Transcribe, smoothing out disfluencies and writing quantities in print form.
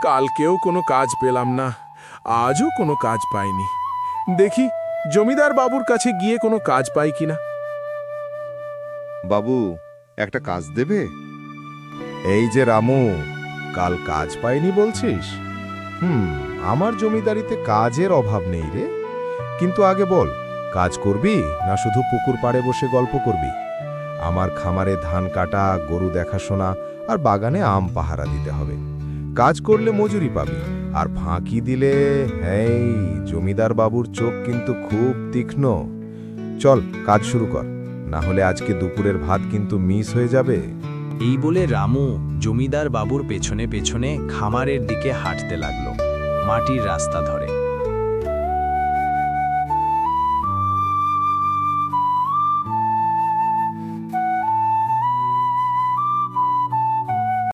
কালকেও কোনো কাজ পেলাম না, আজও কোনো কাজ পাইনি। দেখি জমিদার বাবুর কাছে গিয়ে কোনো কাজ পাই কিনা। বাবু, একটা কাজ দেবে? এই যে রামু, কাল কাজ পাইনি বলছিস? আমার জমিদারিতে কাজের অভাব নেই রে। কিন্তু আগে বল, কাজ করবি না শুধু পুকুর পাড়ে বসে গল্প করবি? আমার খামারে ধান কাটা, গরু দেখাশোনা আর বাগানে আম পাহারা দিতে হবে। কাজ করলে মজুরি পাবি, আর ফাঁকি দিলে এই জমিদার বাবুর চোখ কিন্তু খুব তীক্ষ্ণ। চল কাজ শুরু কর, না হলে আজকে দুপুরের ভাত কিন্তু মিস হয়ে যাবে। এই বলে রামু জমিদার বাবুর পেছনে পেছনে খামারের দিকে হাঁটতে লাগলো, মাটির রাস্তা ধরে।